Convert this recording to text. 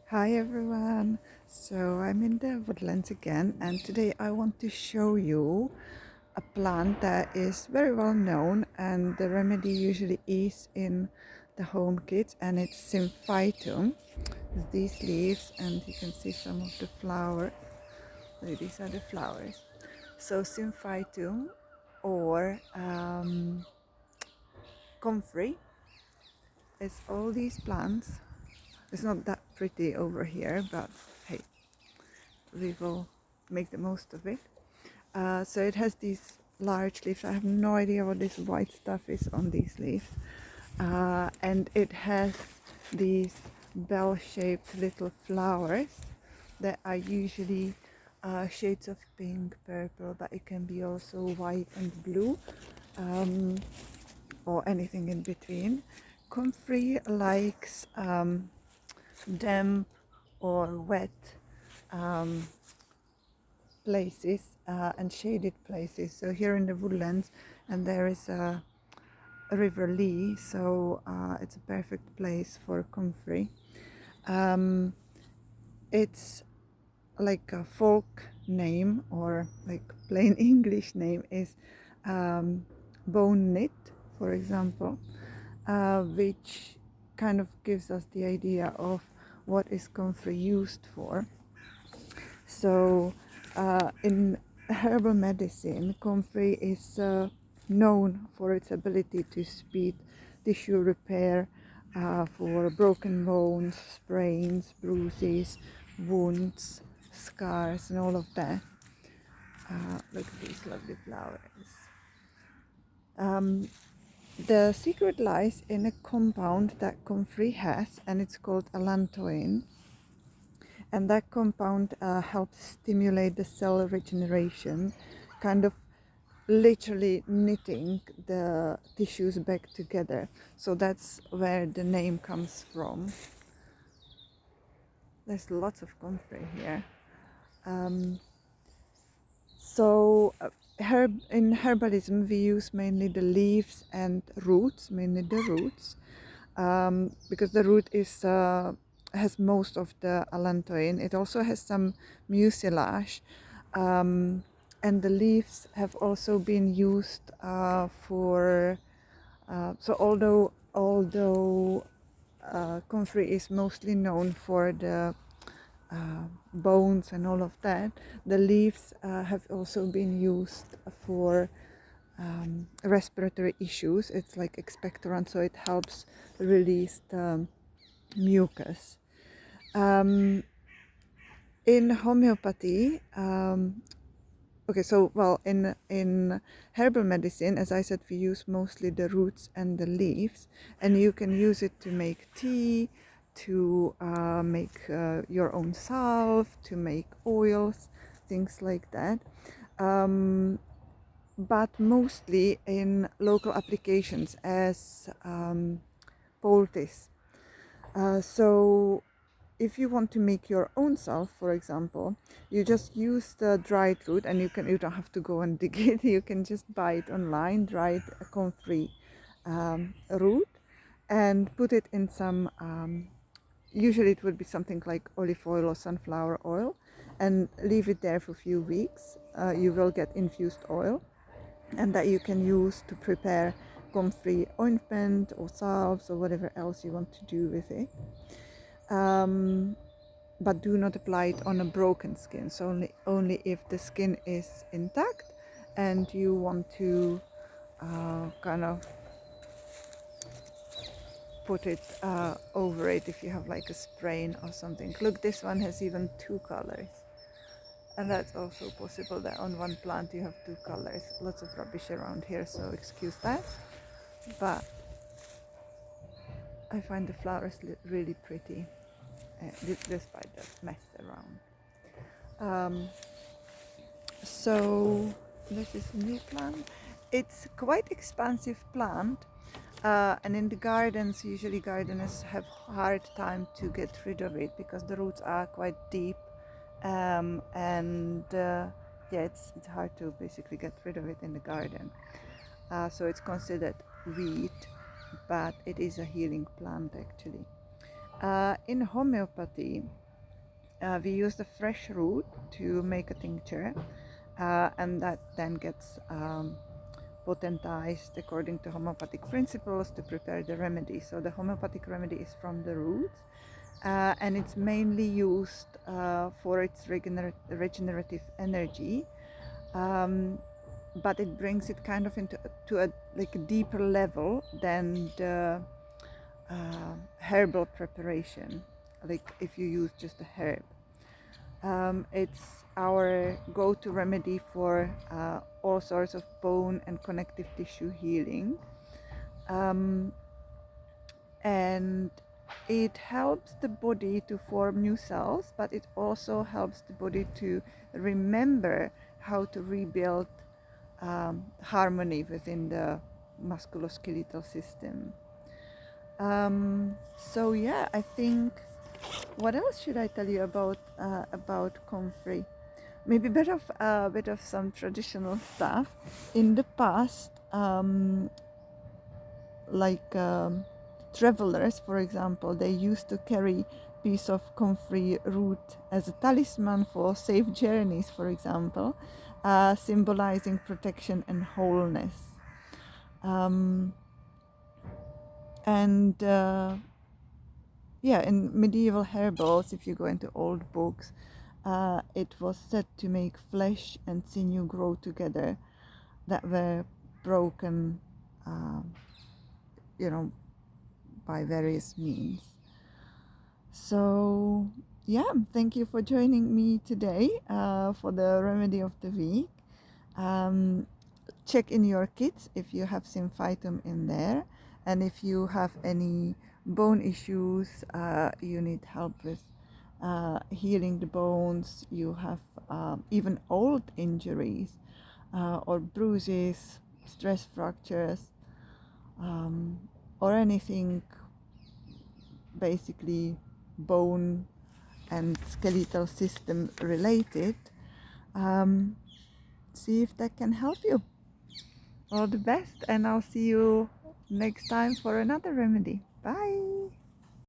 Hi everyone, so I'm in the woodlands again, and today I want to show you a plant that is very well known, and the remedy usually is in the home kits, and it's Symphytum. These leaves, and you can see some of the flower. These are the flowers. So Symphytum or comfrey is all these plants. It's not that pretty over here, but hey, we will make the most of it. So it has these large leaves. I have no idea what this white stuff is on these leaves. And it has these bell-shaped little flowers that are usually shades of pink, purple, but it can be also white and blue, or anything in between. Comfrey likes damp or wet um, places and shaded places. So here in the woodlands, and there is a river Lee, so it's a perfect place for comfrey. It's like a folk name, or like plain English name is bone knit, for example, which kind of gives us the idea of what is comfrey used for. So in herbal medicine, comfrey is known for its ability to speed tissue repair for broken bones, sprains, bruises, wounds, scars, and all of that. Look at these lovely flowers. The secret lies in a compound that comfrey has, and it's called allantoin. And that compound helps stimulate the cell regeneration, kind of literally knitting the tissues back together. So that's where the name comes from. There's lots of comfrey here. In herbalism, we use mainly the leaves and roots, mainly the roots, because the root is has most of the allantoin. It also has some mucilage, and the leaves have also been used for. So although comfrey is mostly known for the bones and all of that, the leaves have also been used for respiratory issues. It's like expectorant, so it helps release the mucus. In homeopathy, okay, so well, in herbal medicine, as I said, we use mostly the roots and the leaves, and you can use it to make tea, to make your own salve, to make oils, things like that. But mostly in local applications as poultice. So if you want to make your own salve, for example, you just use the dried root, and you don't have to go and dig it. You can just buy it online, dried comfrey root, and put it in some. Usually, it would be something like olive oil or sunflower oil, and leave it there for a few weeks. You will get infused oil, and that you can use to prepare comfrey ointment or salves or whatever else you want to do with it. But do not apply it on a broken skin. So only if the skin is intact and you want to kind of put it over it if you have like a sprain or something. Look, this one has even two colors. And that's also possible that on one plant you have two colors. Lots of rubbish around here, so excuse that. But I find the flowers really pretty, despite the mess around. So this is a new plant. It's quite expensive plant, and in the gardens, usually gardeners have hard time to get rid of it because the roots are quite deep, and yeah, it's hard to basically get rid of it in the garden. So it's considered weed, but it is a healing plant actually. In homeopathy, we use the fresh root to make a tincture, and that then gets potentized according to homeopathic principles to prepare the remedy. So the homeopathic remedy is from the roots, and it's mainly used for its regenerative energy, but it brings it kind of into to a like a deeper level than the herbal preparation, like if you use just a herb. It's our go-to remedy for all sorts of bone and connective tissue healing, and it helps the body to form new cells, but it also helps the body to remember how to rebuild harmony within the musculoskeletal system. So yeah, I think, what else should I tell you about comfrey? Maybe a bit of some traditional stuff. In the past, travelers, for example, they used to carry piece of comfrey root as a talisman for safe journeys, for example, symbolizing protection and wholeness. And yeah, in medieval herbals, if you go into old books, it was said to make flesh and sinew grow together that were broken, by various means. So yeah, thank you for joining me today for the remedy of the week. Check in your kits if you have Symphytum in there, and if you have any bone issues, you need help with healing the bones, you have even old injuries or bruises, stress fractures, or anything basically bone and skeletal system related, see if that can help you. All the best, and I'll see you next time for another remedy. Bye.